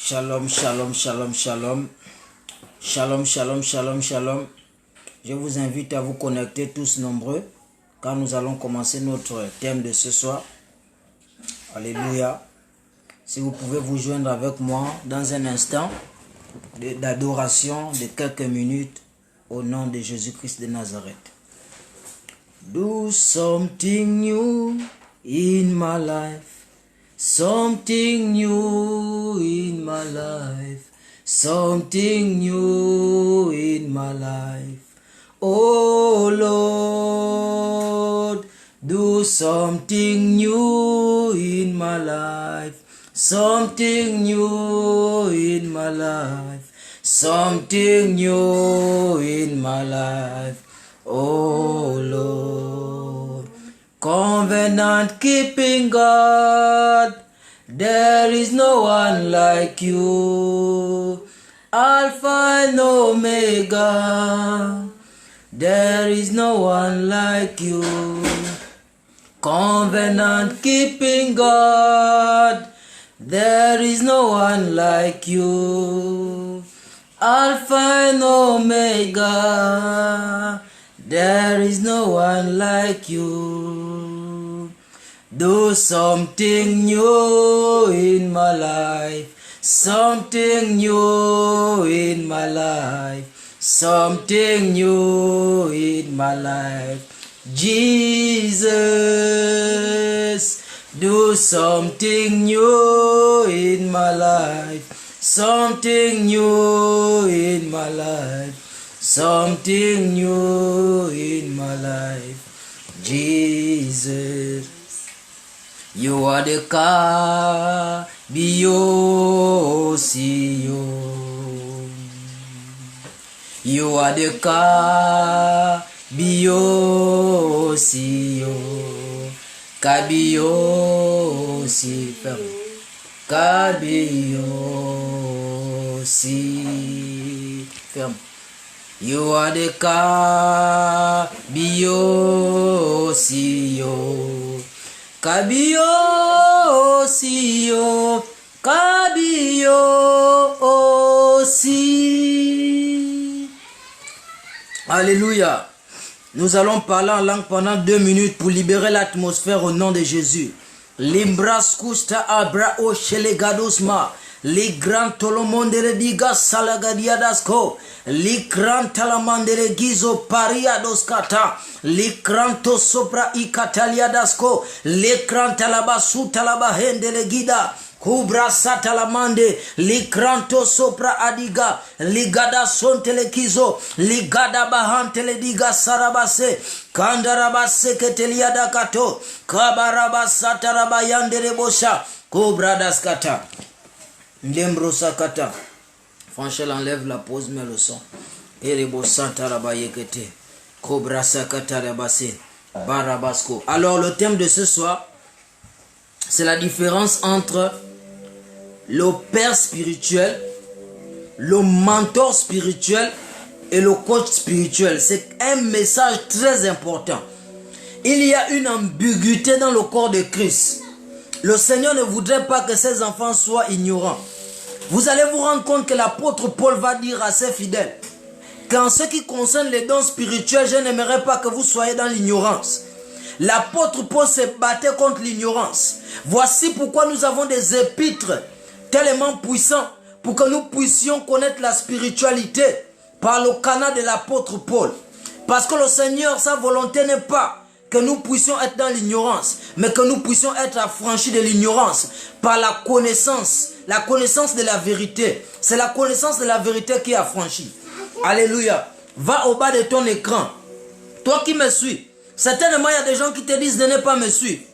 Shalom, shalom, shalom, shalom. Shalom, shalom, shalom, shalom. Je vous invite à vous connecter tous nombreux car nous allons commencer notre thème de ce soir. Alléluia. Si vous pouvez vous joindre avec moi dans un instant d'adoration de quelques minutes au nom de Jésus-Christ de Nazareth. Do something new in my life. Something new in my life. Something new in my life. Oh Lord, do something new in my life. Something new in my life. Something new in my life. Oh Lord, covenant keeping God, there is no one like you. Alpha and Omega, there is no one like you. Covenant keeping God, there is no one like you. Alpha and Omega, there is no one like you. Do something new in my life. Something new in my life. Something new in my life. Jesus, do something new in my life. Something new in my life. Something new in my life. Jesus, you are the K-B-O-C-O. You are the K-B-O-C-O. K-B-O-C. K-B-O-C. Ferme. You are the K-B-O-C-O. K-B-O-C-O. K-B-O-C. Alléluia. Nous allons parler en langue pendant 2 minutes pour libérer l'atmosphère au nom de Jésus. Limbras kusta abra o shelegadosma. Li grand tolomondere diga salagadiadasko. Li grand talamandere gizo pariadoskata. Li cranto sopra i cataliadasco. Li grand talabasu talabahendele gida. Kubra satalamande. Li cranto sopra adiga. Li gada sontele kizo. Li gada bahantele diga sarabase. Kandarabase keteliada kato. Kabarabasa yandere bosha. Kubra daskata. Ndembro sakata. Franchel enlève la pause, mais le son. Erebo santara yekete. Cobra sakata rabase. Barabasco. Alors le thème de ce soir, c'est la différence entre le père spirituel, le mentor spirituel et le coach spirituel. C'est un message très important. Il y a une ambiguïté dans le corps de Christ. Le Seigneur ne voudrait pas que ses enfants soient ignorants. Vous allez vous rendre compte que l'apôtre Paul va dire à ses fidèles qu'en ce qui concerne les dons spirituels, je n'aimerais pas que vous soyez dans l'ignorance. L'apôtre Paul se battait contre l'ignorance. Voici pourquoi nous avons des épîtres tellement puissants pour que nous puissions connaître la spiritualité par le canal de l'apôtre Paul. Parce que le Seigneur, sa volonté n'est pas que nous puissions être dans l'ignorance, mais que nous puissions être affranchis de l'ignorance par la connaissance de la vérité. C'est la connaissance de la vérité qui est affranchie. Alléluia. Va au bas de ton écran. Toi qui me suis, certainement il y a des gens qui te disent de ne pas me suivre.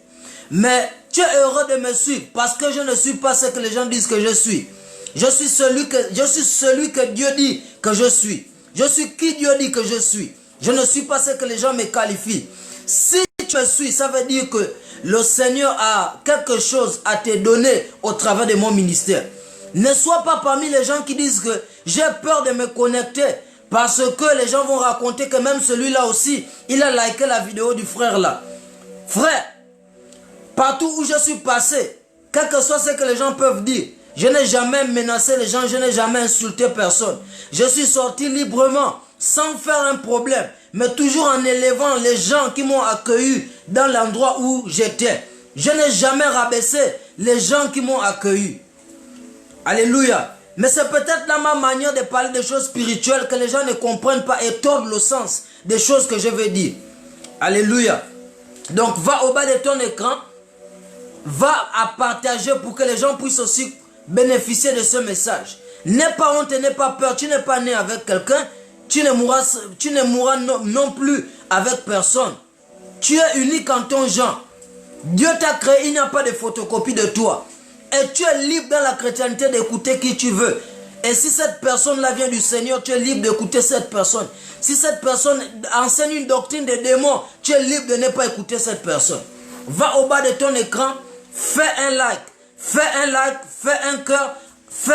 Mais tu es heureux de me suivre parce que je ne suis pas ce que les gens disent que je suis. Je suis celui que Dieu dit que je suis. Je suis qui Dieu dit que je suis. Je ne suis pas ce que les gens me qualifient. Si tu me suis, ça veut dire que le Seigneur a quelque chose à te donner au travers de mon ministère. Ne sois pas parmi les gens qui disent que j'ai peur de me connecter parce que les gens vont raconter que même celui-là aussi, il a liké la vidéo du frère là. Frère, partout où je suis passé, quel que soit ce que les gens peuvent dire, Je n'ai jamais menacé les gens, je n'ai jamais insulté personne. Je suis sorti librement, sans faire un problème, mais toujours en élevant les gens qui m'ont accueilli dans l'endroit où j'étais. Je n'ai jamais rabaissé les gens qui m'ont accueilli. Alléluia. Mais c'est peut-être là ma manière de parler des choses spirituelles que les gens ne comprennent pas et tordent le sens des choses que je veux dire. Alléluia. Donc va au bas de ton écran, va à partager pour que les gens puissent aussi bénéficier de ce message. N'aie pas honte, n'aie pas peur, tu n'es pas né avec quelqu'un, tu ne mourras non plus avec personne. Tu es unique en ton genre. Dieu t'a créé, il n'y a pas de photocopie de toi. Et tu es libre dans la chrétienté d'écouter qui tu veux. Et si cette personne-là vient du Seigneur, tu es libre d'écouter cette personne. Si cette personne enseigne une doctrine de démons, tu es libre de ne pas écouter cette personne. Va au bas de ton écran, fais un like, fais un cœur, fais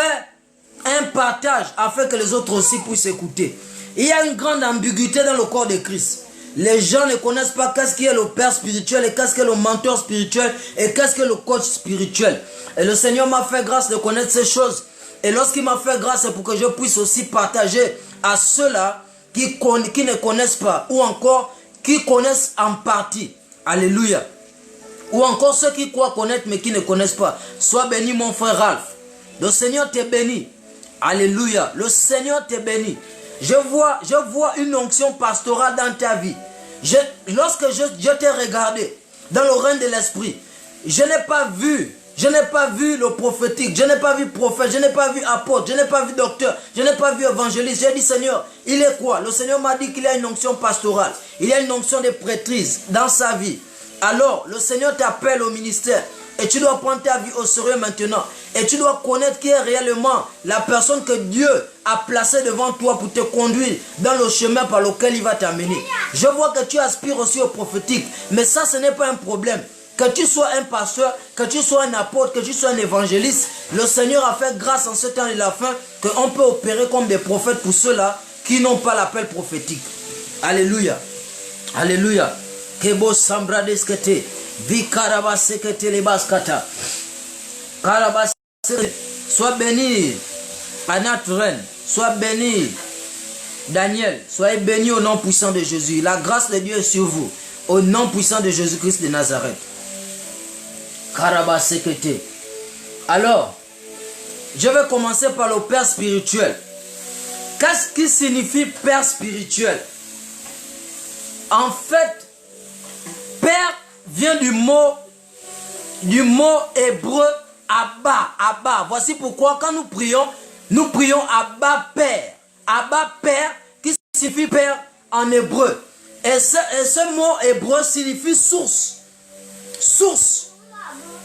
un partage afin que les autres aussi puissent écouter. Il y a une grande ambiguïté dans le corps de Christ. Les gens ne connaissent pas qu'est-ce qui est le père spirituel et qu'est-ce qui est le mentor spirituel et qu'est-ce qui est le coach spirituel. Et le Seigneur m'a fait grâce de connaître ces choses. Et lorsqu'il m'a fait grâce, c'est pour que je puisse aussi partager à ceux-là qui ne connaissent pas ou encore qui connaissent en partie. Alléluia. Ou encore ceux qui croient connaître mais qui ne connaissent pas. Sois béni mon frère Ralph. Le Seigneur t'est béni. Alléluia. Le Seigneur t'est béni. Je vois une onction pastorale dans ta vie. Lorsque je t'ai regardé dans le règne de l'esprit, je n'ai pas vu le prophétique, je n'ai pas vu prophète, je n'ai pas vu apôtre, je n'ai pas vu docteur, je n'ai pas vu évangéliste. J'ai dit Seigneur, il est quoi? Le Seigneur m'a dit qu'il y a une onction pastorale, il y a une onction de prêtrise dans sa vie. Alors le Seigneur t'appelle au ministère. Et tu dois prendre ta vie au sérieux maintenant. Et tu dois connaître qui est réellement la personne que Dieu a placée devant toi pour te conduire dans le chemin par lequel il va t'amener. Je vois que tu aspires aussi au prophétique. Mais ça, ce n'est pas un problème. Que tu sois un pasteur, que tu sois un apôtre, que tu sois un évangéliste, le Seigneur a fait grâce en ce temps de la fin qu'on peut opérer comme des prophètes pour ceux-là qui n'ont pas l'appel prophétique. Alléluia. Alléluia. Kebo sambra deskete. Sois béni Anat Reine, sois béni Daniel, soyez béni au nom puissant de Jésus. La grâce de Dieu est sur vous, au nom puissant de Jésus-Christ de Nazareth. Karabasekete. Alors, je vais commencer par le Père spirituel. Qu'est-ce qui signifie Père spirituel? En fait, Père vient du mot hébreu Abba. Abba. Voici pourquoi quand nous prions Abba Père. Abba Père qui signifie Père en hébreu. Et ce mot hébreu signifie source. Source.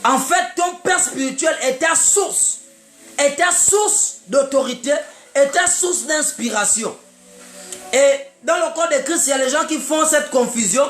En fait, ton Père spirituel est ta source. Est ta source d'autorité. Est ta source d'inspiration. Et dans le corps de Christ, il y a les gens qui font cette confusion.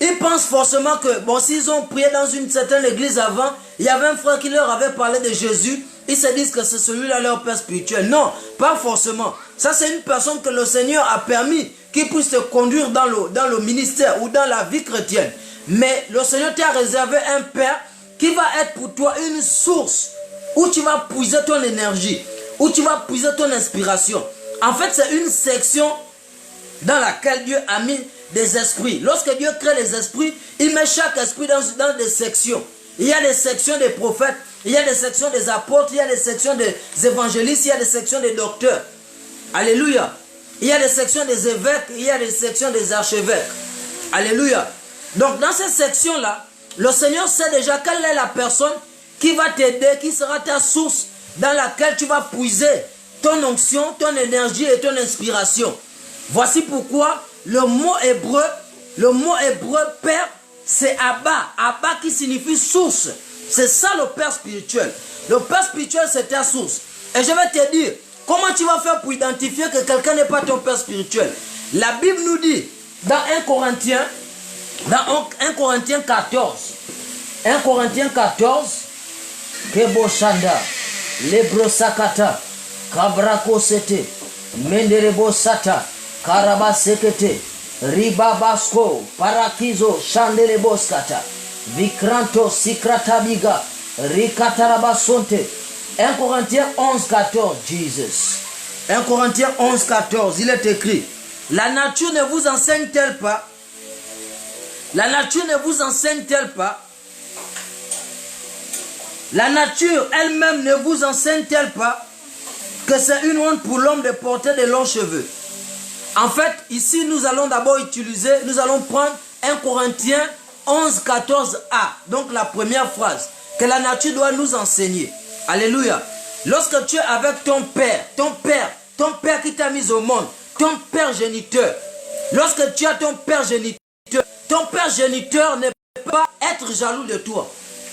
Ils pensent forcément que, bon, s'ils ont prié dans une certaine église avant, il y avait un frère qui leur avait parlé de Jésus, ils se disent que c'est celui-là leur Père spirituel. Non, pas forcément. Ça, c'est une personne que le Seigneur a permis qui puisse te conduire dans le ministère ou dans la vie chrétienne. Mais le Seigneur t'a réservé un Père qui va être pour toi une source où tu vas puiser ton énergie, où tu vas puiser ton inspiration. En fait, c'est une section dans laquelle Dieu a mis des esprits. Lorsque Dieu crée les esprits, il met chaque esprit dans des sections. Il y a des sections des prophètes, il y a des sections des apôtres, il y a des sections des évangélistes, il y a des sections des docteurs. Alléluia. Il y a des sections des évêques, il y a des sections des archevêques. Alléluia. Donc dans ces sections-là, le Seigneur sait déjà quelle est la personne qui va t'aider, qui sera ta source dans laquelle tu vas puiser ton onction, ton énergie et ton inspiration. Voici pourquoi le mot hébreu Père, c'est Abba. Abba qui signifie source. C'est ça le Père spirituel. Le Père spirituel, c'est ta source. Et je vais te dire, comment tu vas faire pour identifier que quelqu'un n'est pas ton Père spirituel? La Bible nous dit, dans 1 Corinthiens 14, 1 Corinthiens 14, Kebo Shanda, Lebro Sakata, Kabrako Sete, Menderebo Sata, Karaba Sekete, Ribabasko, Parakizo, Shandeleboskata, Vikranto, Sikratabiga, Rikatarabasonte, 1 Corinthiens 11, 14, Jesus. 1 Corinthiens 11, 14, il est écrit, la nature ne vous enseigne-t-elle pas? La nature ne vous enseigne-t-elle pas? La nature elle-même ne vous enseigne-t-elle pas que c'est une honte pour l'homme de porter de longs cheveux? En fait, ici, nous allons d'abord nous allons prendre 1 Corinthiens 11, 14a. Donc, la première phrase, que la nature doit nous enseigner. Alléluia. Lorsque tu es avec ton père qui t'a mis au monde, ton père géniteur. Lorsque tu as ton père géniteur ne peut pas être jaloux de toi.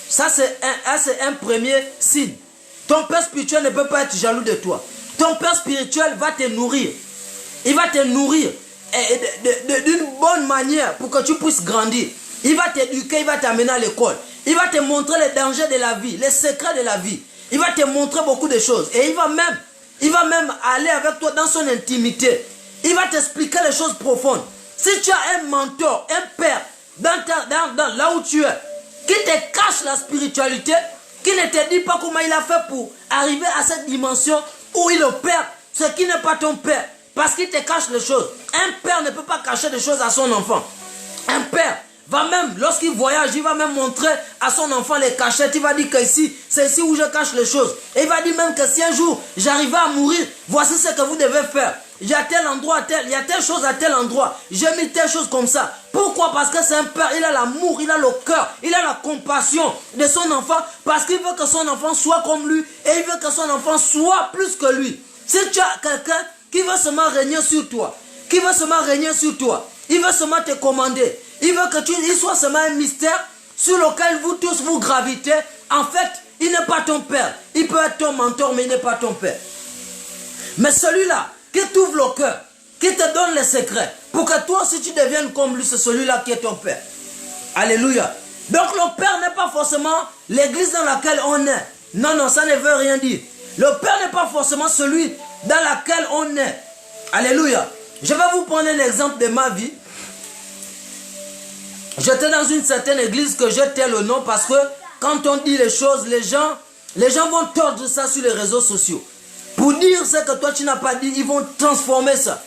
Ça, c'est un premier signe. Ton père spirituel ne peut pas être jaloux de toi. Ton père spirituel va te nourrir. Il va te nourrir d'une bonne manière pour que tu puisses grandir. Il va t'éduquer, il va t'amener à l'école. Il va te montrer les dangers de la vie, les secrets de la vie. Il va te montrer beaucoup de choses. Et il va même aller avec toi dans son intimité. Il va t'expliquer les choses profondes. Si tu as un mentor, un père, dans là où tu es, qui te cache la spiritualité, qui ne te dit pas comment il a fait pour arriver à cette dimension où il opère, ce qui n'est pas ton père. Parce qu'il te cache les choses. Un père ne peut pas cacher des choses à son enfant. Un père va même, lorsqu'il voyage, il va même montrer à son enfant les cachettes. Il va dire que ici, c'est ici où je cache les choses. Et il va dire même que si un jour j'arrivais à mourir, voici ce que vous devez faire. Il y a tel endroit, il y a telle chose à tel endroit. J'ai mis telle chose comme ça. Pourquoi? Parce que c'est un père, il a l'amour, il a le cœur, il a la compassion de son enfant. Parce qu'il veut que son enfant soit comme lui. Et il veut que son enfant soit plus que lui. Si tu as quelqu'un qui veut seulement régner sur toi, il veut seulement te commander, il veut que il soit seulement un mystère sur lequel vous tous vous gravitez. En fait, il n'est pas ton père. Il peut être ton mentor, mais il n'est pas ton père. Mais celui-là qui t'ouvre le cœur, qui te donne les secrets, pour que toi aussi tu deviennes comme lui, c'est celui-là qui est ton père. Alléluia. Donc le père n'est pas forcément l'église dans laquelle on est. Non, non, ça ne veut rien dire. Le père n'est pas forcément celui dans laquelle on est. Alléluia. Je vais vous prendre un exemple de ma vie. J'étais dans une certaine église que j'ai tel le nom parce que quand on dit les choses, les gens vont tordre ça sur les réseaux sociaux. Pour dire ce que toi tu n'as pas dit, ils vont transformer ça.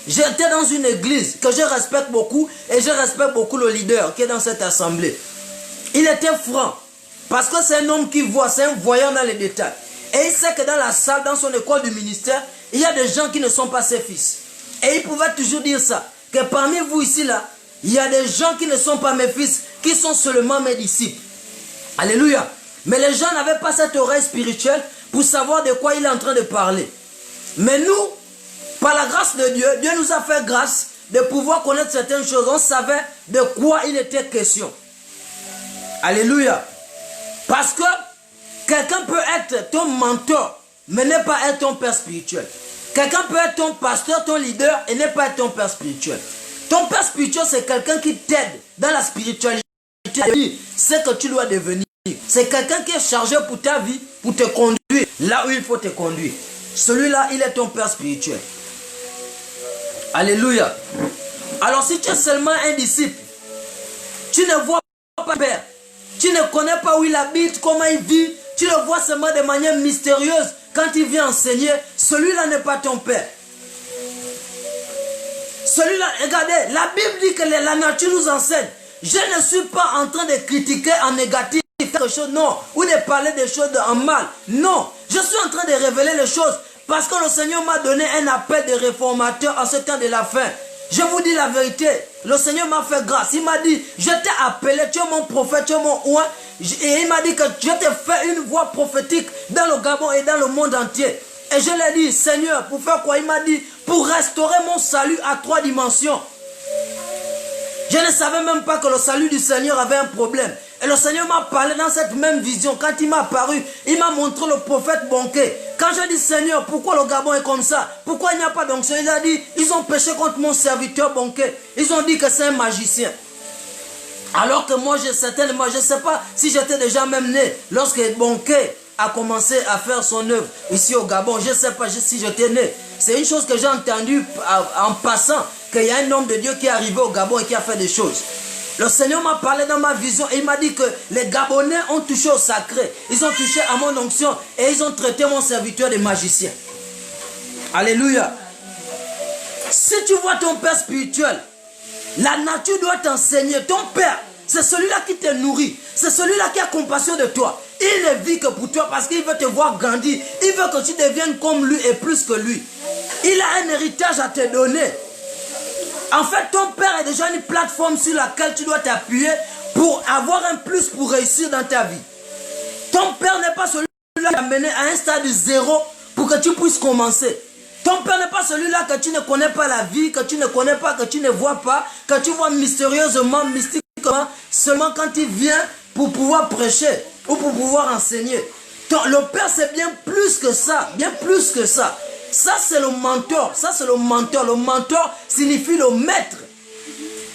J'étais dans une église que je respecte beaucoup et je respecte beaucoup le leader qui est dans cette assemblée. Il était franc parce que c'est un homme qui voit, c'est un voyant dans les détails. Et il sait que dans la salle, dans son école du ministère, il y a des gens qui ne sont pas ses fils. Et il pouvait toujours dire ça, que parmi vous ici là, il y a des gens qui ne sont pas mes fils, qui sont seulement mes disciples. Alléluia. Mais les gens n'avaient pas cette oreille spirituelle pour savoir de quoi il est en train de parler. Mais nous, par la grâce de Dieu, Dieu nous a fait grâce de pouvoir connaître certaines choses. On savait de quoi il était question. Alléluia. Parce que quelqu'un peut être ton mentor, mais ne pas être ton père spirituel. Quelqu'un peut être ton pasteur, ton leader, et ne pas être ton père spirituel. Ton père spirituel, c'est quelqu'un qui t'aide dans la spiritualité. C'est ce que tu dois devenir. C'est quelqu'un qui est chargé pour ta vie, pour te conduire là où il faut te conduire. Celui-là, il est ton père spirituel. Alléluia. Alors si tu es seulement un disciple, tu ne vois pas le père, tu ne connais pas où il habite, comment il vit, tu le vois seulement de manière mystérieuse quand il vient enseigner, celui-là n'est pas ton père. Celui-là, regardez, la Bible dit que la nature nous enseigne. Je ne suis pas en train de critiquer en négatif quelque chose, non, ou de parler des choses en mal. Non, je suis en train de révéler les choses parce que le Seigneur m'a donné un appel de réformateur en ce temps de la fin. Je vous dis la vérité, le Seigneur m'a fait grâce. Il m'a dit, je t'ai appelé, tu es mon prophète, tu es mon oint. Et il m'a dit que je t'ai fait une voix prophétique dans le Gabon et dans le monde entier. Et je l'ai dit, Seigneur, pour faire quoi? Il m'a dit, pour restaurer mon salut à 3 dimensions. Je ne savais même pas que le salut du Seigneur avait un problème. Et le Seigneur m'a parlé dans cette même vision. Quand il m'a apparu, il m'a montré le prophète Bonquet. Quand je dis, Seigneur, pourquoi le Gabon est comme ça? Pourquoi il n'y a pas d'onction? Il a dit, ils ont péché contre mon serviteur Bonquet. Ils ont dit que c'est un magicien. Alors que moi, certainement, je ne sais pas si j'étais déjà même né lorsque Bonquet a commencé à faire son œuvre ici au Gabon. Je ne sais pas si j'étais né. C'est une chose que j'ai entendue en passant, qu'il y a un homme de Dieu qui est arrivé au Gabon et qui a fait des choses. Le Seigneur m'a parlé dans ma vision et il m'a dit que les Gabonais ont touché au sacré. Ils ont touché à mon onction et ils ont traité mon serviteur de magicien. Alléluia. Si tu vois ton père spirituel, la nature doit t'enseigner. Ton père, c'est celui-là qui te nourrit. C'est celui-là qui a compassion de toi. Il ne vit que pour toi parce qu'il veut te voir grandir. Il veut que tu deviennes comme lui et plus que lui. Il a un héritage à te donner. En fait, ton père est déjà une plateforme sur laquelle tu dois t'appuyer pour avoir un plus pour réussir dans ta vie. Ton père n'est pas celui-là qui t'a mené à un stade zéro pour que tu puisses commencer. Ton père n'est pas celui-là que tu ne connais pas la vie, que tu ne connais pas, que tu ne vois pas, que tu vois mystérieusement, mystiquement, seulement quand il vient pour pouvoir prêcher ou pour pouvoir enseigner. Le père, c'est bien plus que ça, bien plus que ça. Ça, c'est le mentor, ça, c'est le mentor. Le mentor signifie le maître.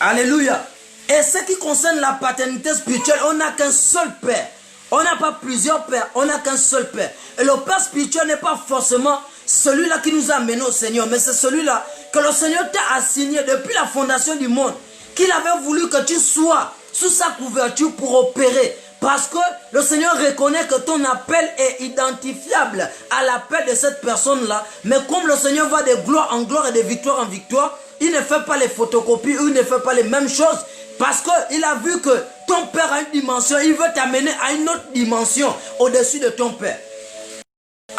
Alléluia. Et ce qui concerne la paternité spirituelle, on n'a qu'un seul père. On n'a pas plusieurs pères, on n'a qu'un seul père. Et le père spirituel n'est pas forcément celui-là qui nous a amenés au Seigneur, mais c'est celui-là que le Seigneur t'a assigné depuis la fondation du monde, qu'il avait voulu que tu sois sous sa couverture pour opérer. Parce que le Seigneur reconnaît que ton appel est identifiable à l'appel de cette personne-là. Mais comme le Seigneur va de gloire en gloire et de victoire en victoire, il ne fait pas les photocopies, il ne fait pas les mêmes choses. Parce qu'il a vu que ton père a une dimension, il veut t'amener à une autre dimension au-dessus de ton père.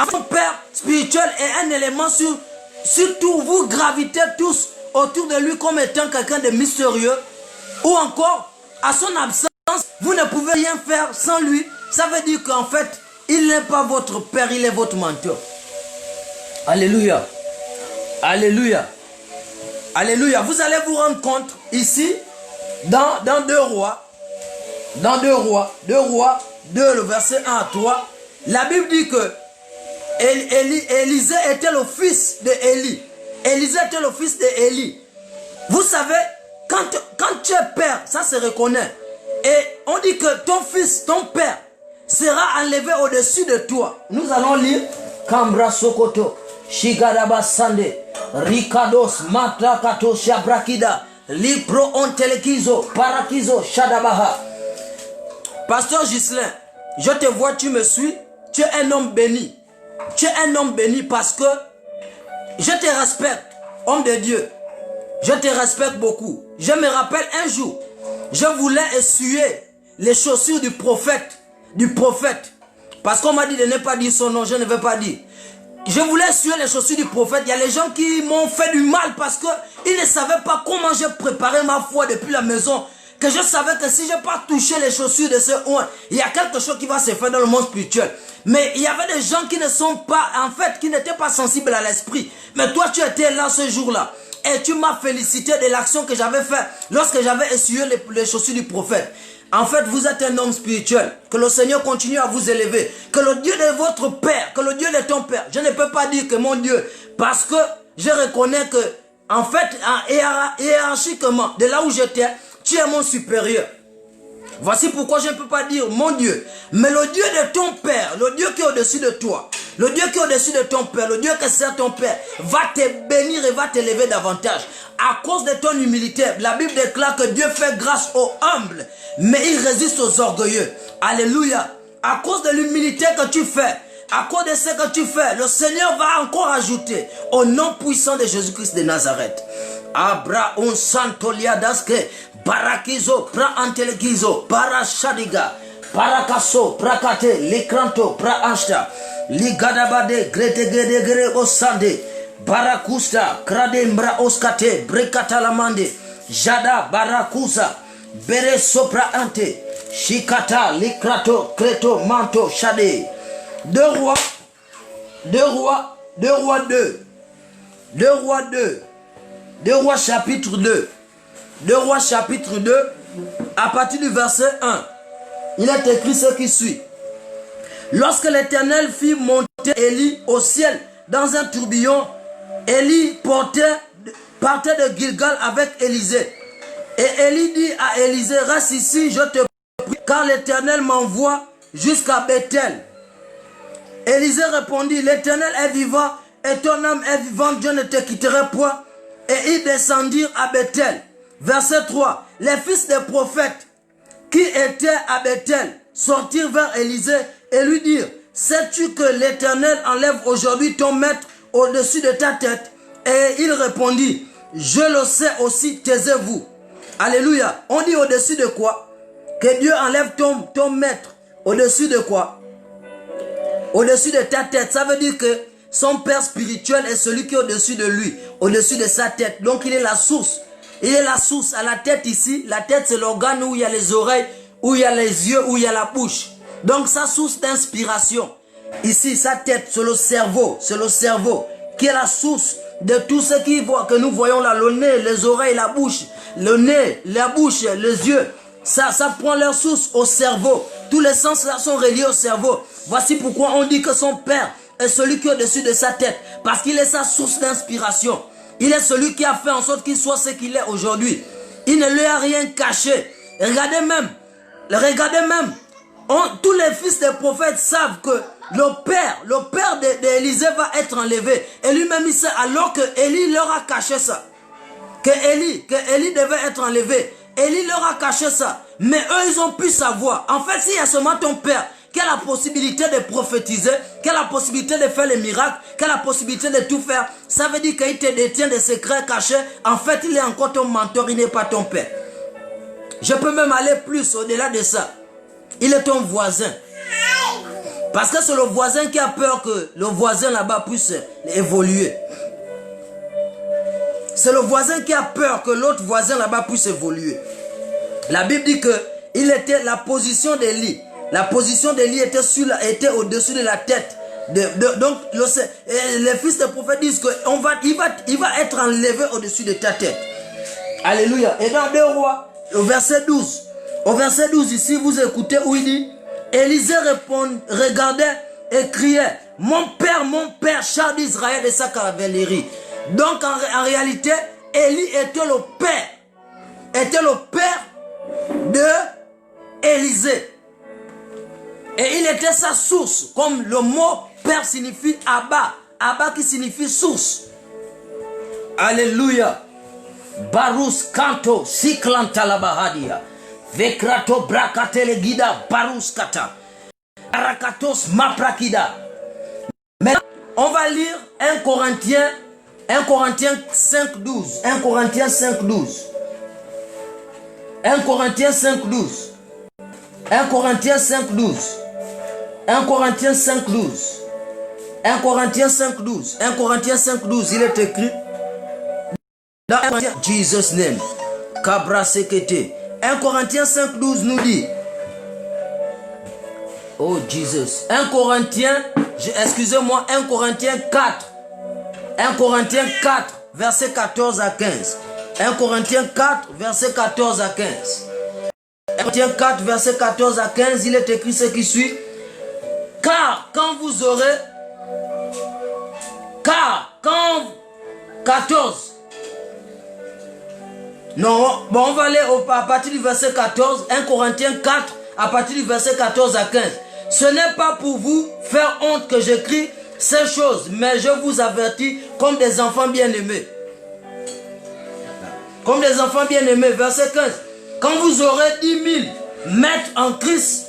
Ton père spirituel est un élément surtout vous gravitez tous autour de lui comme étant quelqu'un de mystérieux. Ou encore, à son absence, vous ne pouvez rien faire sans lui. Ça veut dire qu'en fait, il n'est pas votre père, il est votre mentor. Alléluia. Alléluia. Alléluia. Vous allez vous rendre compte ici, dans 2 Rois, 2, le verset 1 à 3, la Bible dit que Élisée était le fils d'Élie. Élisée était le fils d'Élie. Vous savez, quand tu es père, ça se reconnaît. Et on dit que ton fils, ton père, sera enlevé au-dessus de toi. Nous allons lire Kambra Sokoto, Shigadaba Sande, Rikados, Matrakato, Shabrakida, Lipro Ontelekizo, Parakizo, Shadabaha. Pasteur Ghislain, je te vois, tu me suis, tu es un homme béni. Tu es un homme béni parce que je te respecte, homme de Dieu. Je te respecte beaucoup. Je me rappelle un jour, je voulais essuyer les chaussures du prophète. Parce qu'on m'a dit de ne pas dire son nom, je ne vais pas dire. Je voulais essuyer les chaussures du prophète. Il y a les gens qui m'ont fait du mal parce qu'ils ne savaient pas comment j'ai préparé ma foi depuis la maison. Que je savais que si je n'ai pas touché les chaussures de ce oint, il y a quelque chose qui va se faire dans le monde spirituel. Mais il y avait des gens qui ne sont pas, en fait, qui n'étaient pas sensibles à l'esprit. Mais toi, tu étais là ce jour-là. Et tu m'as félicité de l'action que j'avais faite lorsque j'avais essuyé les chaussures du prophète. En fait, vous êtes un homme spirituel. Que le Seigneur continue à vous élever. Que le Dieu de votre père, que le Dieu de ton père, je ne peux pas dire que mon Dieu, parce que je reconnais que, en fait, hiérarchiquement, de là où j'étais, tu es mon supérieur. Voici pourquoi je ne peux pas dire mon Dieu. Mais le Dieu de ton père, le Dieu qui est au-dessus de toi, le Dieu qui est au-dessus de ton père, le Dieu qui sert ton père, va te bénir et va t'élever davantage. À cause de ton humilité, la Bible déclare que Dieu fait grâce aux humbles, mais il résiste aux orgueilleux. Alléluia. À cause de l'humilité que tu fais, à cause de ce que tu fais, le Seigneur va encore ajouter au nom puissant de Jésus-Christ de Nazareth. Abra un santolia daske barakizo pra antelegizo para shadiga parakaso prakate likranto pra ansta ligadabade gretegede gre osande barakusta krade mbra oskate brekatalamande jada barakusa bere sopra ante shikata likrato kreto manto shade. 2 Rois 2 Rois chapitre 2. 2 Rois chapitre 2, à partir du verset 1. Il est écrit ce qui suit. Lorsque l'Éternel fit monter Élie au ciel dans un tourbillon, Élie partait de Gilgal avec Élisée. Et Élie dit à Élisée, reste ici, je te prie, car l'Éternel m'envoie jusqu'à Bethel. Élisée répondit, l'Éternel est vivant et ton âme est vivante, Dieu ne te quitterait point. Et ils descendirent à Bethel. Verset 3. les fils des prophètes qui étaient à Bethel sortirent vers Élisée et lui dirent, sais-tu que l'Éternel enlève aujourd'hui ton maître au-dessus de ta tête? Et il répondit, je le sais aussi, taisez-vous. Alléluia. On dit au-dessus de quoi? Que Dieu enlève ton maître. Au-dessus de quoi? Au-dessus de ta tête. Ça veut dire que son père spirituel est celui qui est au-dessus de lui, au-dessus de sa tête. Donc il est la source. Il est la source. À la tête ici, la tête c'est l'organe où il y a les oreilles, où il y a les yeux, où il y a la bouche. Donc sa source d'inspiration. Ici, sa tête, c'est le cerveau. C'est le cerveau qui est la source de tout ce que nous voyons là. Le nez, les oreilles, la bouche. Le nez, la bouche, les yeux. Ça prend leur source au cerveau. Tous les sens là sont reliés au cerveau. Voici pourquoi on dit que son père est celui qui est au-dessus de sa tête. Parce qu'il est sa source d'inspiration. Il est celui qui a fait en sorte qu'il soit ce qu'il est aujourd'hui. Il ne lui a rien caché. Regardez même. Tous les fils des prophètes savent que le père d'Élisée va être enlevé. Et lui-même il sait alors que Élie leur a caché ça. Que Élie devait être enlevé. Élie leur a caché ça. Mais eux ils ont pu savoir. En fait s'il y a seulement ton père qui a la possibilité de prophétiser, qui a la possibilité de faire les miracles, qui a la possibilité de tout faire, ça veut dire qu'il te détient des secrets cachés. En fait il est encore ton mentor, il n'est pas ton père. Je peux même aller plus au-delà de ça. Il est ton voisin. Parce que c'est le voisin qui a peur que le voisin là-bas puisse évoluer. C'est le voisin qui a peur que l'autre voisin là-bas puisse évoluer. La Bible dit que la position d'Élie. La position d'Élie était au-dessus de la tête. Donc les fils des prophètes disent qu'il va être enlevé au-dessus de ta tête. Alléluia. Et dans 2 Rois, au verset 12. Au verset 12 ici, vous écoutez où il dit, Élisée regardait et criait, mon père, char d'Israël et sa cavalerie. Donc en réalité, Élie était le père de Élisée. Et il était sa source, comme le mot père signifie Abba. Abba qui signifie source. Alléluia. Barus kanto siklantalabahadia. Vekrato brakatele gida barus kata. Arakatos maprakida. Mais on va lire 1 Corinthiens 5:12. 1 Corinthiens 5:12. 1 Corinthiens 5:12. 1 Corinthiens 5:12. 1 Corinthiens 5:12. 1 Corinthiens 5:12. 1 Corinthiens 5:12, il est écrit dans Jesus name. Kabra sekete. 1 Corinthiens 5:12 nous dit. Oh Jesus. 1 Corinthiens, excusez-moi, 1 Corinthiens 4. 1 Corinthiens 4, verset 14 à 15. 1 Corinthiens 4, verset 14 à 15. 1 Corinthiens 4, verset 14 à 15, il est écrit ce qui suit. Car quand 14. Non, bon, on va aller à partir du verset 14, 1 Corinthiens 4, à partir du verset 14 à 15. Ce n'est pas pour vous faire honte que j'écris ces choses, mais je vous avertis comme des enfants bien-aimés. Comme des enfants bien-aimés, verset 15. Quand vous aurez 10 000 maîtres en Christ,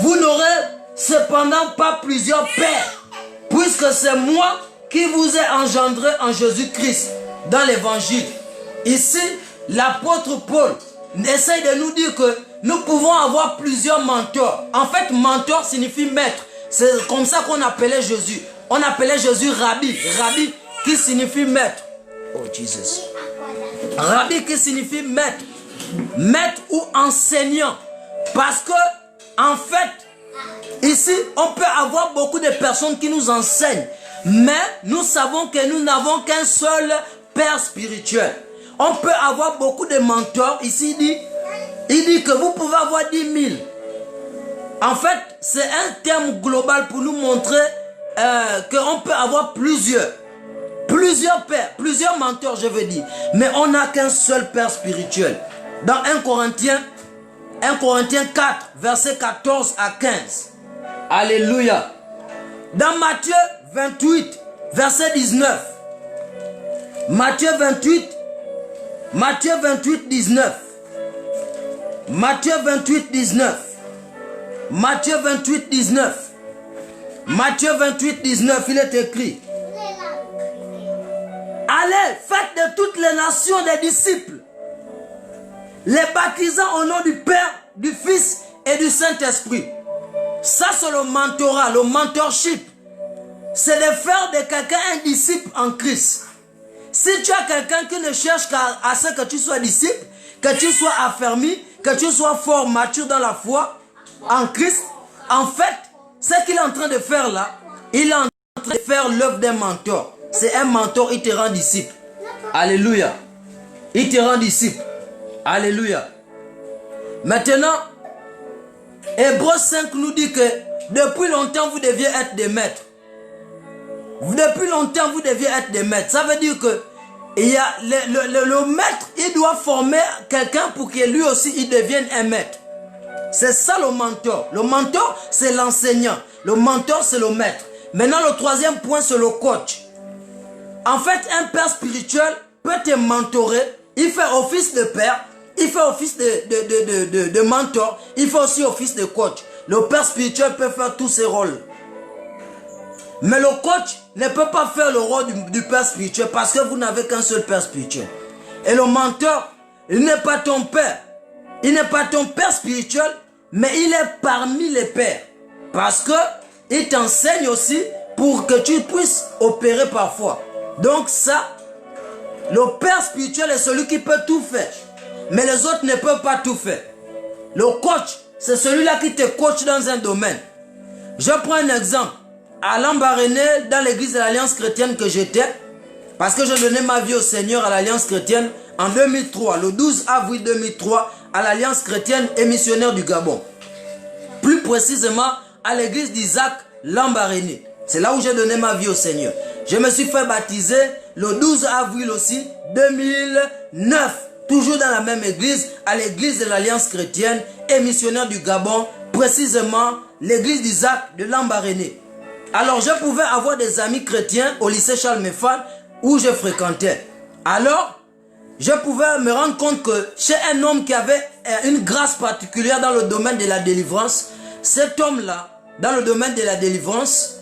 vous n'aurez cependant pas plusieurs pères, puisque c'est moi qui vous ai engendré en Jésus-Christ dans l'évangile. Ici, l'apôtre Paul essaye de nous dire que nous pouvons avoir plusieurs mentors. En fait, mentor signifie maître. C'est comme ça qu'on appelait Jésus. On appelait Jésus Rabbi. Rabbi qui signifie maître. Oh Jesus. Rabbi qui signifie maître. Maître ou enseignant. Parce que, en fait, ici, on peut avoir beaucoup de personnes qui nous enseignent. Mais nous savons que nous n'avons qu'un seul père spirituel. On peut avoir beaucoup de mentors. Ici, il dit que vous pouvez avoir 10 000. En fait, c'est un terme global pour nous montrer qu'on peut avoir plusieurs pères, plusieurs mentors, je veux dire. Mais on n'a qu'un seul père spirituel. Dans 1 Corinthiens 4, verset 14 à 15. Alléluia. Dans Matthieu 28, verset 19. Matthieu 28, 19. Matthieu 28, 19. Matthieu 28, 19. Matthieu 28, 19, il est écrit. Allez, faites de toutes les nations des disciples, les baptisant au nom du Père, du Fils et du Saint-Esprit. Ça, c'est le mentorat, le mentorship. C'est de faire de quelqu'un un disciple en Christ. Si tu as quelqu'un qui ne cherche qu'à ce que tu sois disciple, que tu sois affermi, que tu sois fort, mature dans la foi, en Christ, en fait, ce qu'il est en train de faire là, il est en train de faire l'œuvre d'un mentor. C'est un mentor, il te rend disciple. Alléluia. Il te rend disciple. Alléluia. Maintenant, Hébreux 5 nous dit que depuis longtemps, vous deviez être des maîtres. Depuis longtemps, vous deviez être des maîtres. Ça veut dire que il y a le maître, il doit former quelqu'un pour que lui aussi, il devienne un maître. C'est ça le mentor. Le mentor, c'est l'enseignant. Le mentor, c'est le maître. Maintenant, le troisième point, c'est le coach. En fait, un père spirituel peut te mentorer. Il fait office de père. Il fait office de mentor. Il fait aussi office de coach. Le père spirituel peut faire tous ces rôles. Mais le coach ne peut pas faire le rôle du père spirituel parce que vous n'avez qu'un seul père spirituel. Et le mentor, il n'est pas ton père. Il n'est pas ton père spirituel, mais il est parmi les pères. Parce que il t'enseigne aussi pour que tu puisses opérer parfois. Donc ça, le père spirituel est celui qui peut tout faire. Mais les autres ne peuvent pas tout faire. Le coach, c'est celui-là qui te coach dans un domaine. Je prends un exemple. À Lambaréné, dans l'église de l'Alliance chrétienne que j'étais, parce que je donnais ma vie au Seigneur à l'Alliance chrétienne en 2003, le 12 avril 2003, à l'Alliance chrétienne et missionnaire du Gabon. Plus précisément, à l'église d'Isaac Lambaréné. C'est là où j'ai donné ma vie au Seigneur. Je me suis fait baptiser le 12 avril aussi 2009. Toujours dans la même église, à l'église de l'Alliance chrétienne et missionnaire du Gabon, précisément l'église d'Isaac de Lambaréné. Alors je pouvais avoir des amis chrétiens au lycée Charles Meffan où je fréquentais. Alors, je pouvais me rendre compte que chez un homme qui avait une grâce particulière dans le domaine de la délivrance, cet homme-là, dans le domaine de la délivrance,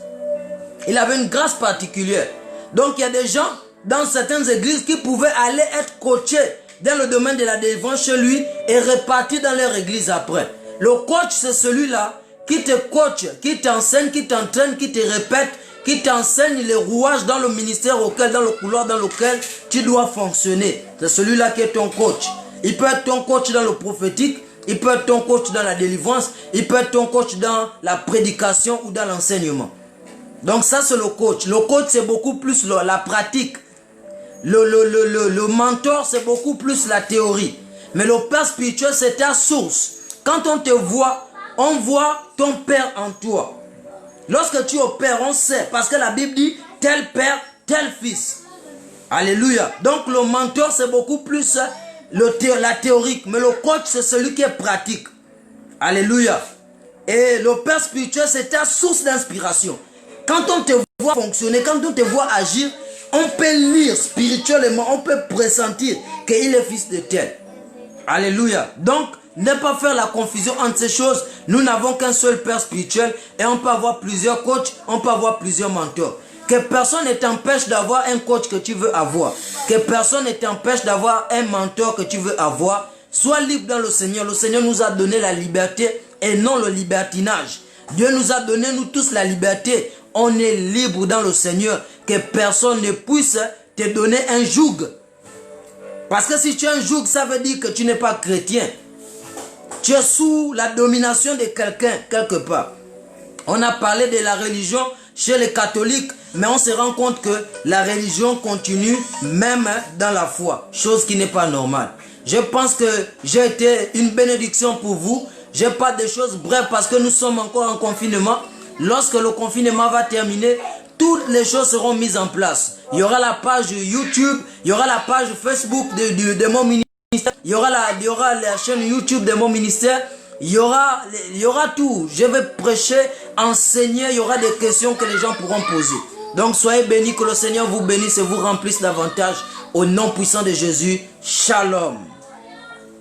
il avait une grâce particulière. Donc il y a des gens dans certaines églises qui pouvaient aller être coachés dans le domaine de la délivrance chez lui et repartir dans leur église après. Le coach, c'est celui-là qui te coach, qui t'enseigne, qui t'entraîne, qui te répète, qui t'enseigne les rouages dans le ministère auquel, dans le couloir dans lequel tu dois fonctionner. C'est celui-là qui est ton coach. Il peut être ton coach dans le prophétique, il peut être ton coach dans la délivrance, il peut être ton coach dans la prédication ou dans l'enseignement. Donc ça, c'est le coach. Le coach, c'est beaucoup plus la pratique. Le mentor, c'est beaucoup plus la théorie. Mais le père spirituel, c'est ta source. Quand on te voit, on voit ton père en toi. Lorsque tu opères, on sait. Parce que la Bible dit, tel père, tel fils. Alléluia. Donc le mentor, c'est beaucoup plus la théorique. Mais le coach, c'est celui qui est pratique. Alléluia. Et le père spirituel, c'est ta source d'inspiration. Quand on te voit fonctionner, quand on te voit agir, on peut lire spirituellement, on peut pressentir qu'il est fils de tel. Alléluia. Donc, ne pas faire la confusion entre ces choses. Nous n'avons qu'un seul père spirituel et on peut avoir plusieurs coachs, on peut avoir plusieurs mentors. Que personne ne t'empêche d'avoir un coach que tu veux avoir. Que personne ne t'empêche d'avoir un mentor que tu veux avoir. Sois libre dans le Seigneur. Le Seigneur nous a donné la liberté et non le libertinage. Dieu nous a donné, nous tous, la liberté. On est libre dans le Seigneur. Que personne ne puisse te donner un joug. Parce que si tu as un joug, ça veut dire que tu n'es pas chrétien. Tu es sous la domination de quelqu'un, quelque part. On a parlé de la religion chez les catholiques, mais on se rend compte que la religion continue même dans la foi. Chose qui n'est pas normale. Je pense que j'ai été une bénédiction pour vous. Je parle des choses brèves parce que nous sommes encore en confinement. Lorsque le confinement va terminer, toutes les choses seront mises en place. Il y aura la page YouTube, il y aura la page Facebook de mon ministère, il y aura la chaîne YouTube de mon ministère, il y aura tout. Je vais prêcher, enseigner, il y aura des questions que les gens pourront poser. Donc soyez bénis, que le Seigneur vous bénisse et vous remplisse davantage. Au nom puissant de Jésus, Shalom.